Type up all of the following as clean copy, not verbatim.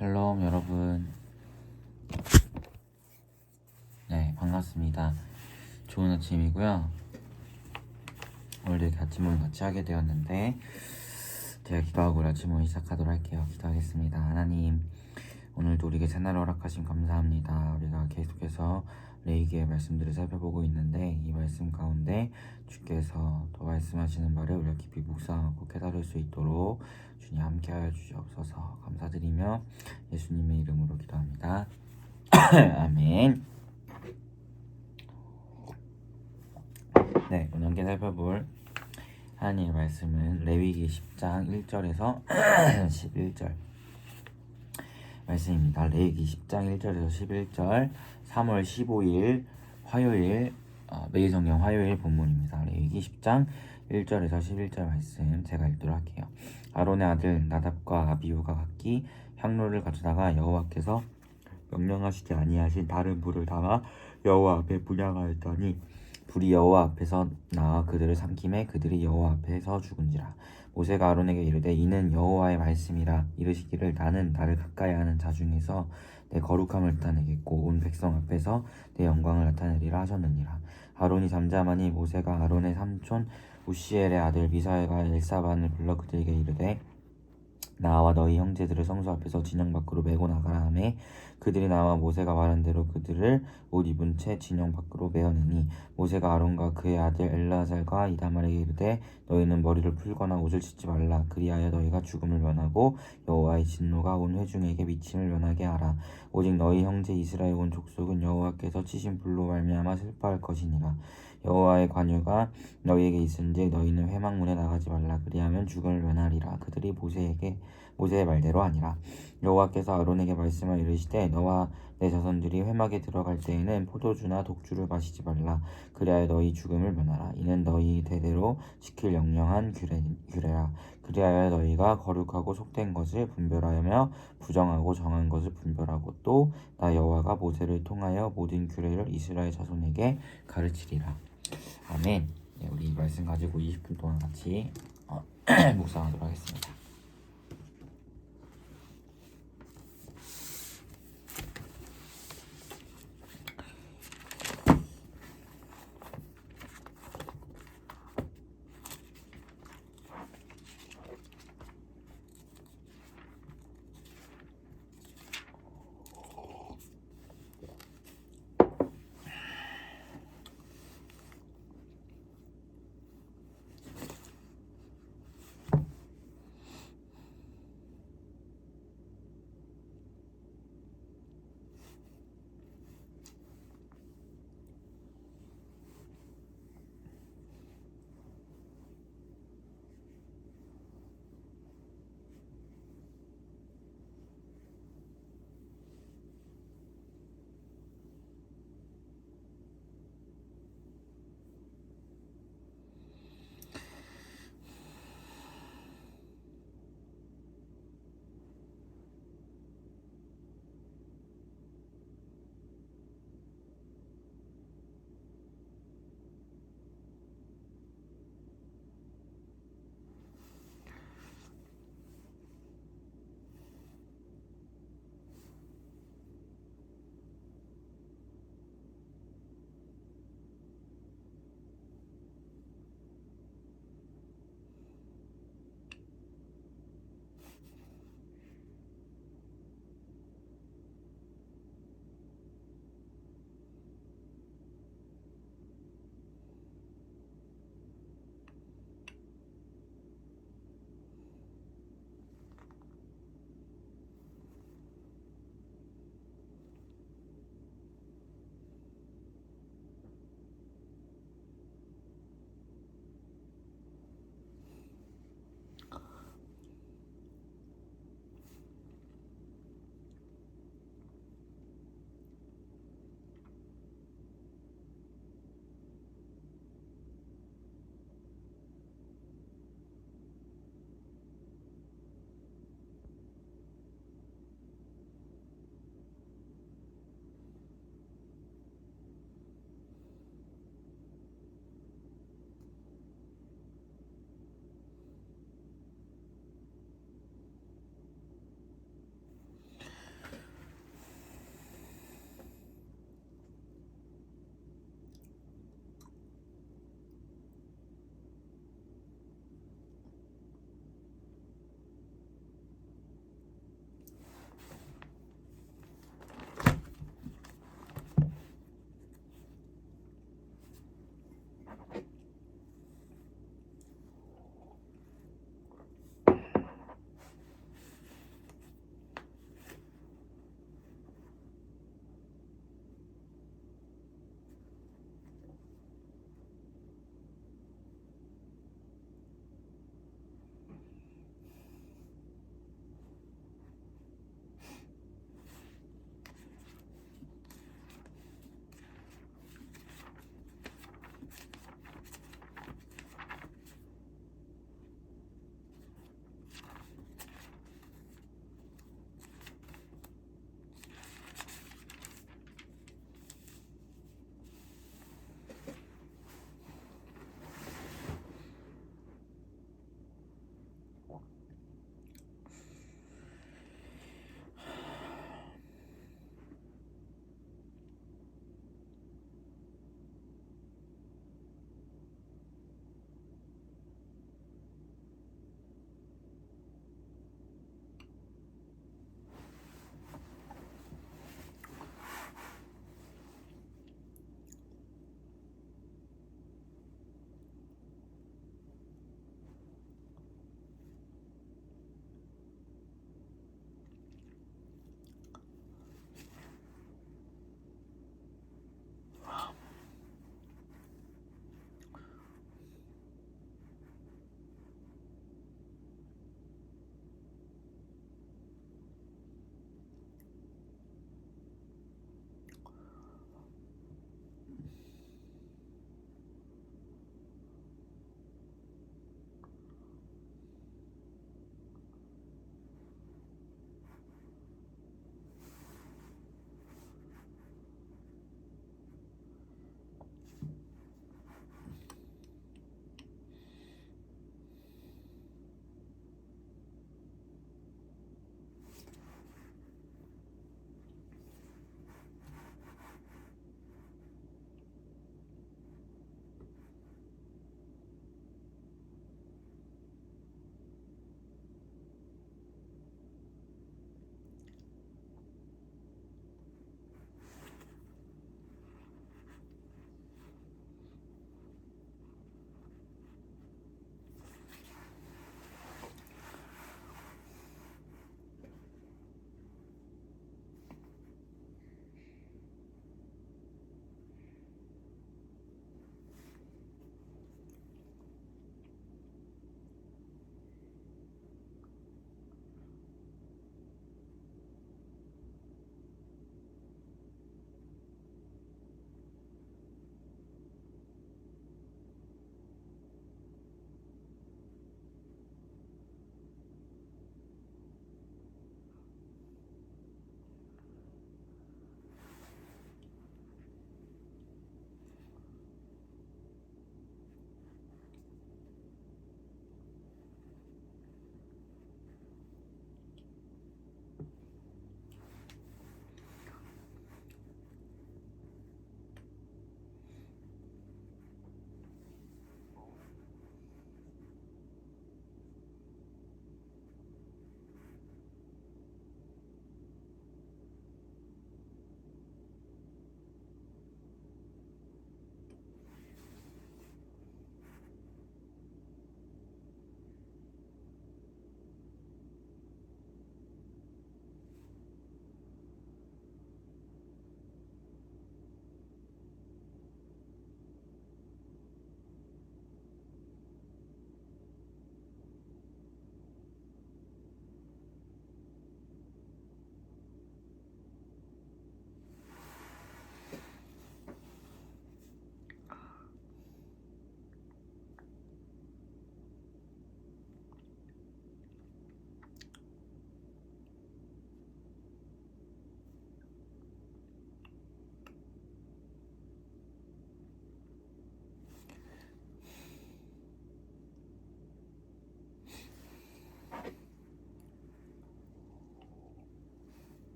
샬롬 여러분. 네, 반갑습니다. 좋은 아침이고요. 오늘도 이렇게 아침 모임 같이 하게 되었는데 제가 기도하고 아침 모임 시작하도록 할게요. 기도하겠습니다. 하나님, 오늘도 우리에게 새날을 허락하심 감사합니다. 우리가 계속해서 레위기의 말씀들을 살펴보고 있는데 이 말씀 가운데 주께서 더 말씀하시는 바를 우리가 깊이 묵상하고 깨달을 수 있도록 주님 함께하여 주시옵소서. 감사드리며 예수님의 이름으로 기도합니다. 아멘. 네, 오늘 함께 살펴볼 하나님의 말씀은 레위기 10장 1절에서 11절 말씀입니다. 레위기 10장 1절에서 11절 3월 15일 화요일 매일성경 화요일 본문입니다. 레위기 10장 1절에서 11절 말씀 제가 읽도록 할게요. 아론의 아들 나답과 아비후가 각기 향로를 가져다가 여호와께서 명령하시지 아니하신 다른 불을 담아 여호와 앞에 분향하였더니 불이 여호와 앞에서 나와 그들을 삼킴에 그들이 여호와 앞에서 죽은지라. 모세가 아론에게 이르되 이는 여호와의 말씀이라. 이르시기를 나는 나를 가까이 하는 자 중에서 내 거룩함을 나타내겠고 온 백성 앞에서 내 영광을 나타내리라 하셨느니라. 아론이 잠잠하니 모세가 아론의 삼촌 우시엘의 아들 미사엘과 엘사반을 불러 그들에게 이르되 나와 너희 형제들을 성소 앞에서 진영 밖으로 메고 나가라 하매 그들이 나와 모세가 말한 대로 그들을 옷 입은 채 진영 밖으로 메어내니 모세가 아론과 그의 아들 엘라살과 이다말에게 이르되 너희는 머리를 풀거나 옷을 찢지 말라. 그리하여 너희가 죽음을 면하고 여호와의 진노가 온 회중에게 미침을 면하게 하라. 오직 너희 형제 이스라엘 온 족속은 여호와께서 치신 불로 말미암아 슬퍼할 것이니라. 여호와의 관유가 너희에게 있은즉 너희는 회막문에 나가지 말라. 그리하면 죽음을 면하리라. 그들이 모세의 말대로 하니라. 여호와께서 아론에게 말씀하여 이르시되 너와 내 자손들이 회막에 들어갈 때에는 포도주나 독주를 마시지 말라. 그리하여 너희 죽음을 면하라. 이는 너희 대대로 지킬 영영한 규례라. 그리하여 너희가 거룩하고 속된 것을 분별하며 부정하고 정한 것을 분별하고 또 나 여호와가 모세를 통하여 모든 규례를 이스라엘 자손에게 가르치리라. 아멘. 네, 우리 이 말씀 가지고 20분 동안 같이 묵상하도록 하겠습니다.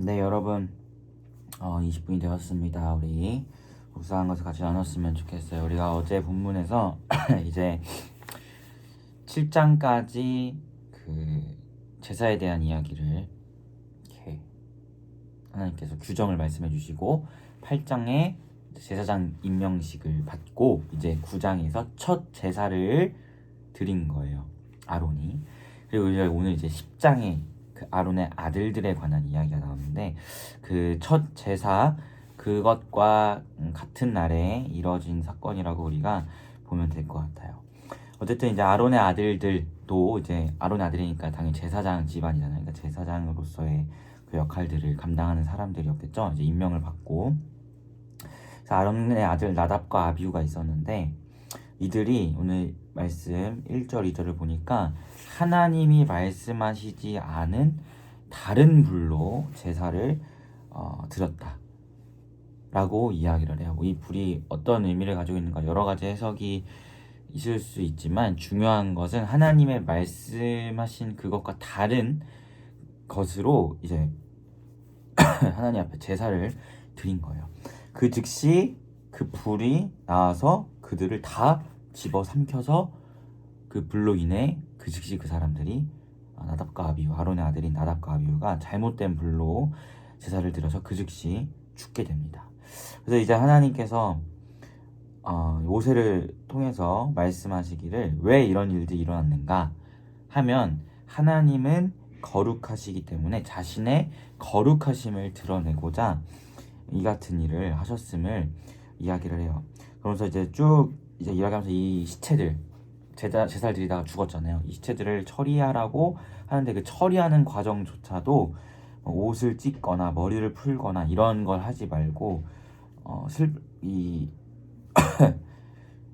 네, 여러분 20분이 되었습니다. 우리 묵상한 것을 같이 나눴으면 좋겠어요. 우리가 어제 본문에서 이제 7장까지 그 제사에 대한 이야기를 이렇게 하나님께서 규정을 말씀해 주시고 8장에 제사장 임명식을 받고 이제 9장에서 첫 제사를 드린 거예요. 아론이. 그리고 이제 오늘 이제 10장에 그 아론의 아들들에 관한 이야기가 나오는데 그 첫 제사 그것과 같은 날에 이뤄진 사건이라고 우리가 보면 될 것 같아요. 어쨌든 이제 아론의 아들들도 이제 아론의 아들이니까 당연히 제사장 집안이잖아요. 그러니까 제사장으로서의 그 역할들을 감당하는 사람들이었겠죠. 이제 임명을 받고 그래서 아론의 아들 나답과 아비후가 있었는데 이들이 오늘 말씀 1절 2절을 보니까 하나님이 말씀하시지 않은 다른 불로 제사를 드렸다 라고 이야기를 해요. 이 불이 어떤 의미를 가지고 있는가 여러 가지 해석이 있을 수 있지만 중요한 것은 하나님의 말씀하신 그것과 다른 것으로 이제 하나님 앞에 제사를 드린 거예요. 그 즉시 그 불이 나와서 그들을 다 집어삼켜서 그 불로 인해 그 즉시 그 사람들이 나답과 아비후 아론의 아들인 나답과 아비후가 잘못된 불로 제사를 드려서 그 즉시 죽게 됩니다. 그래서 이제 하나님께서 모세를 통해서 말씀하시기를 왜 이런 일들이 일어났는가 하면 하나님은 거룩하시기 때문에 자신의 거룩하심을 드러내고자 이 같은 일을 하셨음을 이야기를 해요. 그러면서 이제 쭉 이제 이야기하면서 이 시체들 제사를 드리다가 죽었잖아요. 이 시체들을 처리하라고 하는데 그 처리하는 과정조차도 옷을 찢거나 머리를 풀거나 이런 걸 하지 말고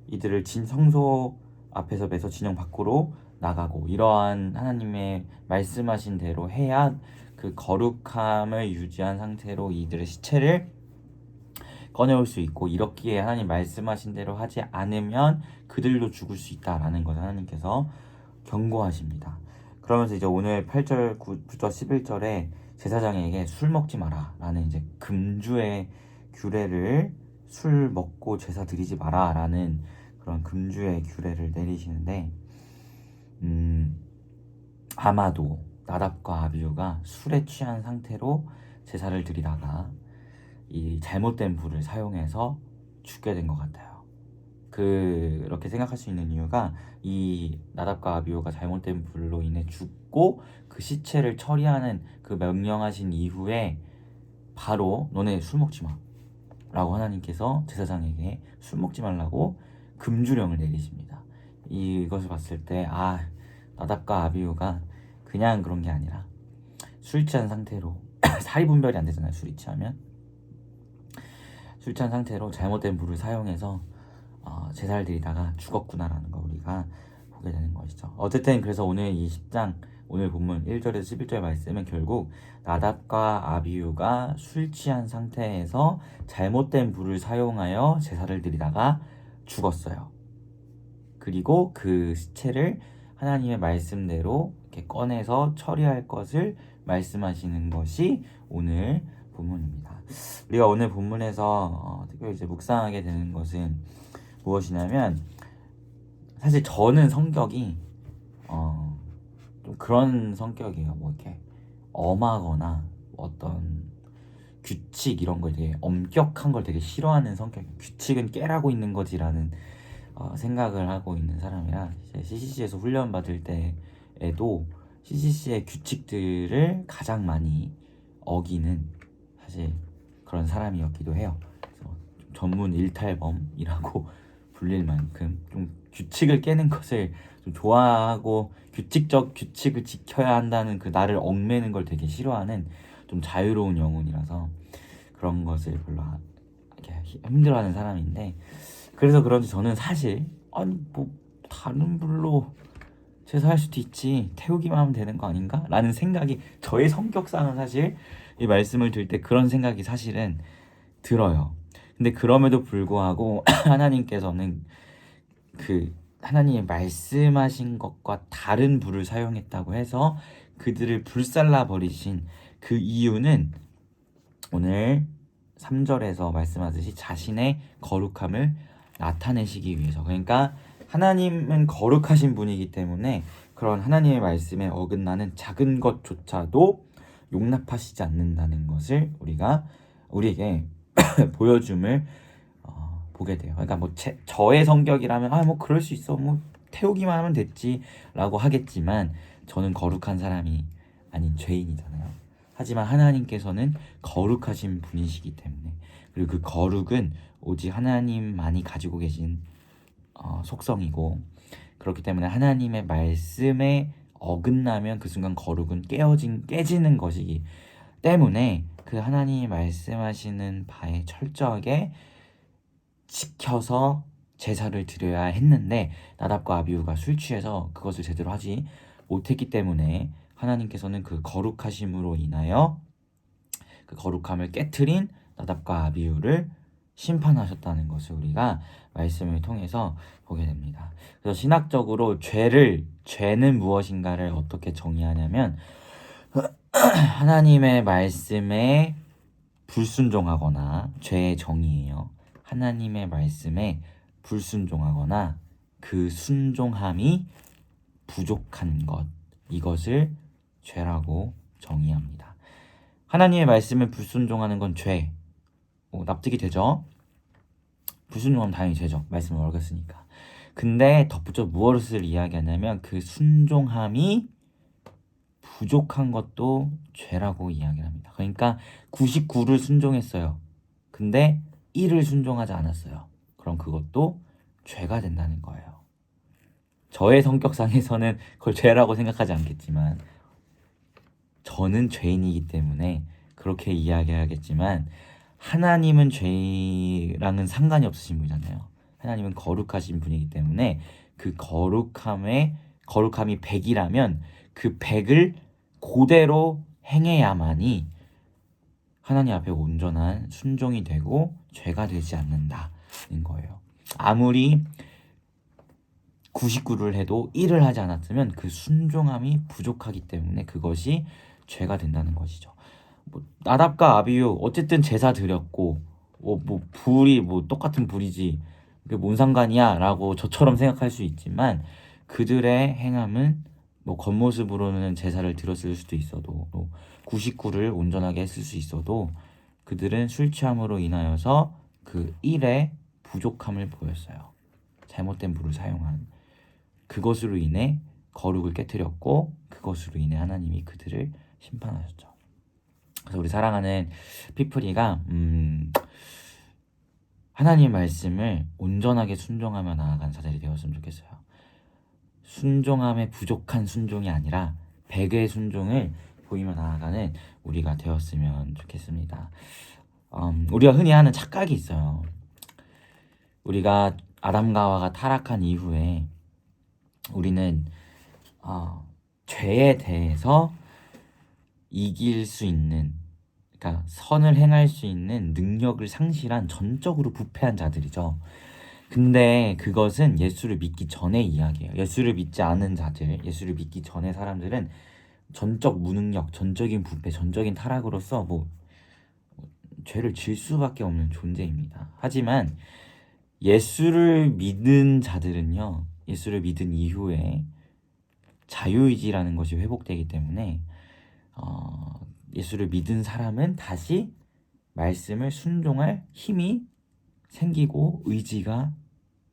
이들을 성소 앞에서 매서 진영 밖으로 나가고 이러한 하나님의 말씀하신 대로 해야 그 거룩함을 유지한 상태로 이들의 시체를 꺼내올 수 있고 이렇기에 하나님 말씀하신 대로 하지 않으면 그들도 죽을 수 있다라는 것을 하나님께서 경고하십니다. 그러면서 이제 오늘 8절, 9절, 11절에 제사장에게 술 먹지 마라 라는 이제 금주의 규례를 술 먹고 제사 드리지 마라 라는 그런 금주의 규례를 내리시는데 아마도 나답과 아비후가 술에 취한 상태로 제사를 드리다가 이 잘못된 불을 사용해서 죽게 된 것 같아요. 그렇게 생각할 수 있는 이유가 이 나답과 아비후가 잘못된 불로 인해 죽고 그 시체를 처리하는 그 명령하신 이후에 바로 너네 술 먹지 마 라고 하나님께서 제사장에게 술 먹지 말라고 금주령을 내리십니다. 이것을 봤을 때 나답과 아비후가 그냥 그런 게 아니라 술 취한 상태로 사리 분별이 안 되잖아요. 술이 취하면 술 취한 상태로 잘못된 불을 사용해서 제사를 드리다가 죽었구나라는 거 우리가 보게 되는 것이죠. 어쨌든 그래서 오늘 이 10장 오늘 본문 1절에서 11절 말씀은 결국 나답과 아비후가 술 취한 상태에서 잘못된 불을 사용하여 제사를 드리다가 죽었어요. 그리고 그 시체를 하나님의 말씀대로 이렇게 꺼내서 처리할 것을 말씀하시는 것이 오늘 본문입니다. 우리가 오늘 본문에서 특별히 이제 묵상하게 되는 것은 무엇이냐면 사실 저는 성격이 좀 그런 성격이에요. 뭐 이렇게 엄하거나 어떤 규칙 이런 걸 되게 엄격한 걸 되게 싫어하는 성격이에요. 규칙은 깨라고 있는 거지라는 생각을 하고 있는 사람이라 CCC에서 훈련 받을 때에도 CCC의 규칙들을 가장 많이 어기는 사실 그런 사람이었기도 해요. 그래서 전문 일탈범이라고 불릴 만큼 좀 규칙을 깨는 것을 좀 좋아하고 규칙을 지켜야 한다는 그 나를 얽매는 걸 되게 싫어하는 좀 자유로운 영혼이라서 그런 것을 별로 힘들어하는 사람인데 그래서 그런지 저는 사실 뭐 다른 불로 제사할 수도 있지 태우기만 하면 되는 거 아닌가? 라는 생각이 저의 성격상은 사실 이 말씀을 들을 때 그런 생각이 사실은 들어요. 근데 그럼에도 불구하고 하나님께서는 그 하나님의 말씀하신 것과 다른 불을 사용했다고 해서 그들을 불살라 버리신 그 이유는 오늘 3절에서 말씀하듯이 자신의 거룩함을 나타내시기 위해서, 그러니까 하나님은 거룩하신 분이기 때문에 그런 하나님의 말씀에 어긋나는 작은 것조차도 용납하시지 않는다는 것을 우리에게 보여줌을 보게 돼요. 그러니까 뭐 저의 성격이라면 뭐 그럴 수 있어, 뭐 태우기만 하면 됐지라고 하겠지만 저는 거룩한 사람이 아닌 죄인이잖아요. 하지만 하나님께서는 거룩하신 분이시기 때문에, 그리고 그 거룩은 오직 하나님만이 가지고 계신 속성이고, 그렇기 때문에 하나님의 말씀에 어긋나면 그 순간 거룩은 깨지는 것이기 때문에 그 하나님이 말씀하시는 바에 철저하게 지켜서 제사를 드려야 했는데 나답과 아비후가 술 취해서 그것을 제대로 하지 못했기 때문에 하나님께서는 그 거룩하심으로 인하여 그 거룩함을 깨트린 나답과 아비후를 심판하셨다는 것을 우리가 말씀을 통해서 보게 됩니다. 그래서 신학적으로 죄는 무엇인가를 어떻게 정의하냐면 하나님의 말씀에 불순종하거나, 죄의 정의예요. 하나님의 말씀에 불순종하거나 그 순종함이 부족한 것, 이것을 죄라고 정의합니다. 하나님의 말씀에 불순종하는 건 죄, 납득이 되죠? 불순종하면 당연히 죄죠. 말씀을 어겼으니까. 근데 덧붙여 무엇을 이야기하냐면 그 순종함이 부족한 것도 죄라고 이야기합니다. 그러니까 99를 순종했어요. 근데 1을 순종하지 않았어요. 그럼 그것도 죄가 된다는 거예요. 저의 성격상에서는 그걸 죄라고 생각하지 않겠지만, 저는 죄인이기 때문에 그렇게 이야기하겠지만, 하나님은 죄랑은 상관이 없으신 분이잖아요. 하나님은 거룩하신 분이기 때문에 그 거룩함이 100이라면 그 100을 그대로 행해야만이 하나님 앞에 온전한 순종이 되고 죄가 되지 않는다는 거예요. 아무리 99를 해도 1을 하지 않았으면 그 순종함이 부족하기 때문에 그것이 죄가 된다는 것이죠. 나답과 아비후 어쨌든 제사 드렸고 불이 똑같은 불이지 그게 뭔 상관이야 라고 저처럼 생각할 수 있지만, 그들의 행함은 겉모습으로는 제사를 드렸을 수도 있어도 99를 온전하게 했을 수 있어도 그들은 술 취함으로 인하여서 그 1의 부족함을 보였어요. 잘못된 불을 사용한 그것으로 인해 거룩을 깨뜨렸고, 그것으로 인해 하나님이 그들을 심판하셨죠. 그래서 우리 사랑하는 피플이가 하나님의 말씀을 온전하게 순종하며 나아간 자들이 되었으면 좋겠어요. 순종함에 부족한 순종이 아니라 100의 순종을 보이며 나아가는 우리가 되었으면 좋겠습니다. 우리가 흔히 하는 착각이 있어요. 우리가 아담과 하와가 타락한 이후에 우리는 죄에 대해서 이길 수 있는, 그러니까 선을 행할 수 있는 능력을 상실한 전적으로 부패한 자들이죠. 근데 그것은 예수를 믿기 전의 이야기예요. 예수를 믿지 않은 자들, 예수를 믿기 전의 사람들은 전적 무능력, 전적인 부패, 전적인 타락으로서 죄를 질 수밖에 없는 존재입니다. 하지만 예수를 믿은 자들은요, 예수를 믿은 이후에 자유의지라는 것이 회복되기 때문에 예수를 믿은 사람은 다시 말씀을 순종할 힘이 생기고 의지가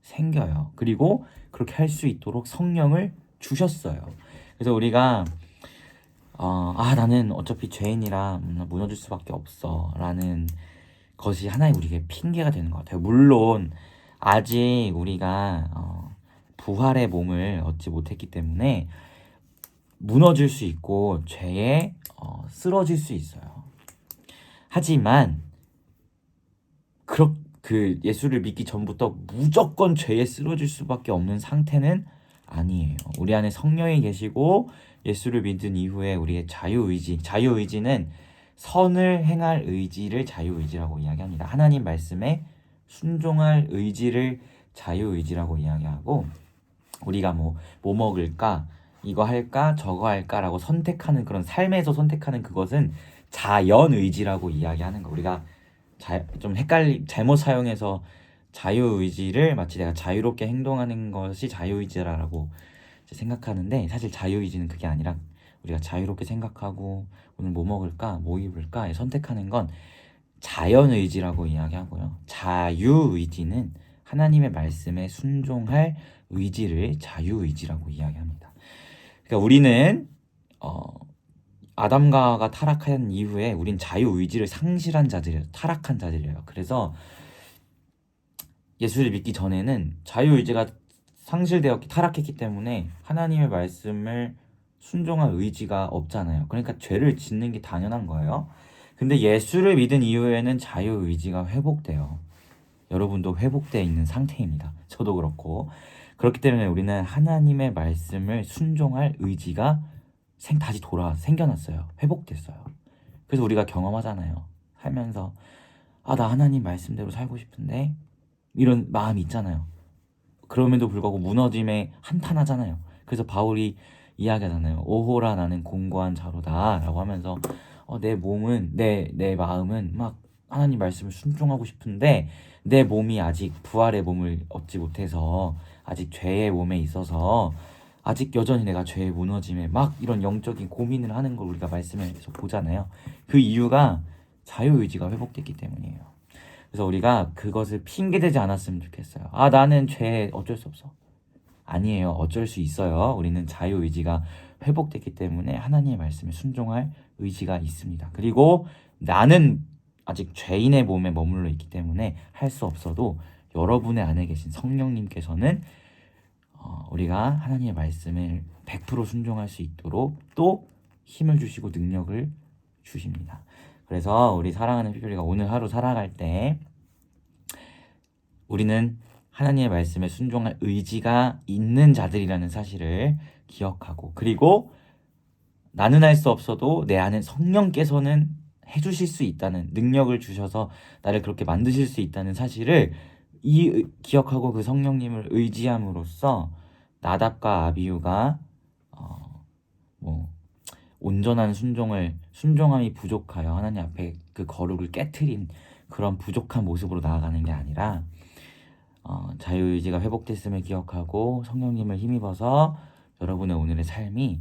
생겨요. 그리고 그렇게 할 수 있도록 성령을 주셨어요. 그래서 우리가 나는 어차피 죄인이라 무너질 수밖에 없어 라는 것이 하나의 우리에게 핑계가 되는 것 같아요. 물론 아직 우리가 부활의 몸을 얻지 못했기 때문에 무너질 수 있고 죄에 쓰러질 수 있어요. 하지만 그 예수를 믿기 전부터 무조건 죄에 쓰러질 수밖에 없는 상태는 아니에요. 우리 안에 성령이 계시고 예수를 믿은 이후에 우리의 자유의지는 선을 행할 의지를 자유의지라고 이야기합니다. 하나님 말씀에 순종할 의지를 자유의지라고 이야기하고, 우리가 뭐 먹을까, 이거 할까, 저거 할까라고 선택하는, 그런 삶에서 선택하는 그것은 자연의지라고 이야기하는 거. 우리가 좀 잘못 사용해서 자유의지를 마치 내가 자유롭게 행동하는 것이 자유의지라고 생각하는데, 사실 자유의지는 그게 아니라 우리가 자유롭게 생각하고 오늘 뭐 먹을까 뭐 입을까 선택하는 건 자연의지라고 이야기하고요. 자유의지는 하나님의 말씀에 순종할 의지를 자유의지라고 이야기합니다. 그러니까 우리는 아담과가 타락한 이후에 우린 자유의지를 상실한 자들이에요. 타락한 자들이에요. 그래서 예수를 믿기 전에는 자유의지가 타락했기 때문에 하나님의 말씀을 순종할 의지가 없잖아요. 그러니까 죄를 짓는 게 당연한 거예요. 근데 예수를 믿은 이후에는 자유의지가 회복돼요. 여러분도 회복되어 있는 상태입니다. 저도 그렇고. 그렇기 때문에 우리는 하나님의 말씀을 순종할 의지가 다시 생겨났어요. 회복됐어요. 그래서 우리가 경험하잖아요. 살면서 나 하나님 말씀대로 살고 싶은데 이런 마음이 있잖아요. 그럼에도 불구하고 무너짐에 한탄하잖아요. 그래서 바울이 이야기하잖아요. 오호라 나는 공고한 자로다 라고 하면서 내 몸은 내 마음은 막 하나님 말씀을 순종하고 싶은데 내 몸이 아직 부활의 몸을 얻지 못해서 아직 죄의 몸에 있어서 아직 여전히 내가 죄의 무너짐에 막 이런 영적인 고민을 하는 걸 우리가 말씀에서 보잖아요. 그 이유가 자유의지가 회복됐기 때문이에요. 그래서 우리가 그것을 핑계대지 않았으면 좋겠어요. 나는 죄 어쩔 수 없어. 아니에요. 어쩔 수 있어요. 우리는 자유의지가 회복됐기 때문에 하나님의 말씀에 순종할 의지가 있습니다. 그리고 나는 아직 죄인의 몸에 머물러 있기 때문에 할 수 없어도 여러분의 안에 계신 성령님께서는 우리가 하나님의 말씀을 100% 순종할 수 있도록 또 힘을 주시고 능력을 주십니다. 그래서 우리 사랑하는 피조리가 오늘 하루 살아갈 때 우리는 하나님의 말씀에 순종할 의지가 있는 자들이라는 사실을 기억하고, 그리고 나는 할 수 없어도 내 안에 성령께서는 해주실 수 있다는, 능력을 주셔서 나를 그렇게 만드실 수 있다는 사실을 기억하고 그 성령님을 의지함으로써 나답과 아비후가 온전한 순종함이 부족하여 하나님 앞에 그 거룩을 깨트린 그런 부족한 모습으로 나아가는 게 아니라 자유의지가 회복됐음을 기억하고 성령님을 힘입어서 여러분의 오늘의 삶이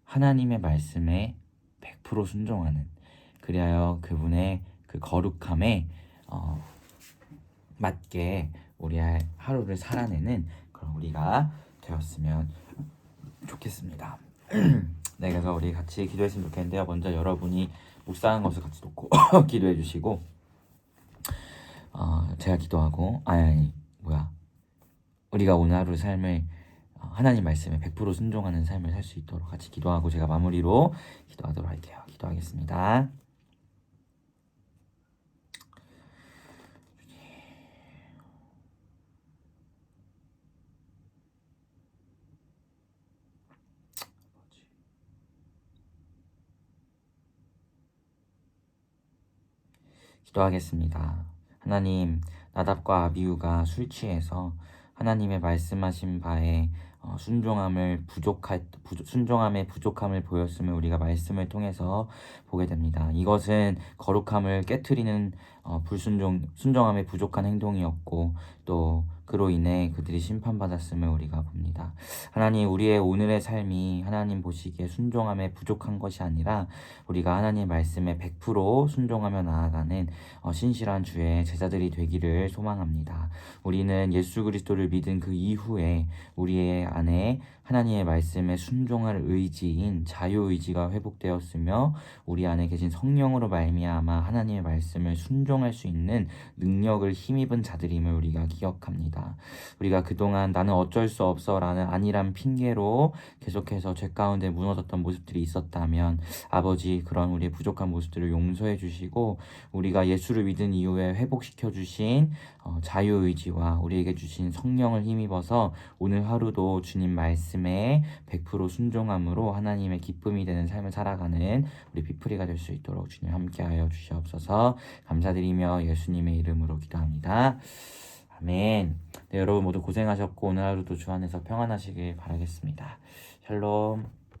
하나님의 말씀에 100% 순종하는, 그리하여 그분의 그 거룩함에 맞게 우리의 하루를 살아내는 그런 우리가 되었으면 좋겠습니다. 네, 그래서 우리 같이 기도했으면 좋겠는데요. 먼저 여러분이 묵상한 것을 같이 놓고 기도해 주시고, 제가 기도하고 우리가 오늘 하루 삶을 하나님 말씀에 100% 순종하는 삶을 살 수 있도록 같이 기도하고 제가 마무리로 기도하도록 할게요. 기도하겠습니다. 기도하겠습니다. 하나님, 나답과 아비후가 술 취해서 하나님의 말씀하신 바에 순종함의 부족함을 보였음을 우리가 말씀을 통해서 보게 됩니다. 이것은 거룩함을 깨트리는 순종함의 부족한 행동이었고, 또 그로 인해 그들이 심판받았음을 우리가 봅니다. 하나님, 우리의 오늘의 삶이 하나님 보시기에 순종함에 부족한 것이 아니라 우리가 하나님 말씀에 100% 순종하며 나아가는 신실한 주의 제자들이 되기를 소망합니다. 우리는 예수 그리스도를 믿은 그 이후에 우리의 안에 하나님의 말씀에 순종할 의지인 자유의지가 회복되었으며 우리 안에 계신 성령으로 말미암아 하나님의 말씀을 순종할 수 있는 능력을 힘입은 자들임을 우리가 기억합니다. 우리가 그동안 나는 어쩔 수 없어 라는 아니란 핑계로 계속해서 죄 가운데 무너졌던 모습들이 있었다면 아버지, 그런 우리의 부족한 모습들을 용서해 주시고 우리가 예수를 믿은 이후에 회복시켜 주신 자유의지와 우리에게 주신 성령을 힘입어서 오늘 하루도 주님 말씀에 100% 순종함으로 하나님의 기쁨이 되는 삶을 살아가는 우리 피프리가 될 수 있도록 주님 함께하여 주시옵소서. 감사드리며 예수님의 이름으로 기도합니다. 아멘. 네, 여러분 모두 고생하셨고 오늘 하루도 주 안에서 평안하시길 바라겠습니다. 샬롬.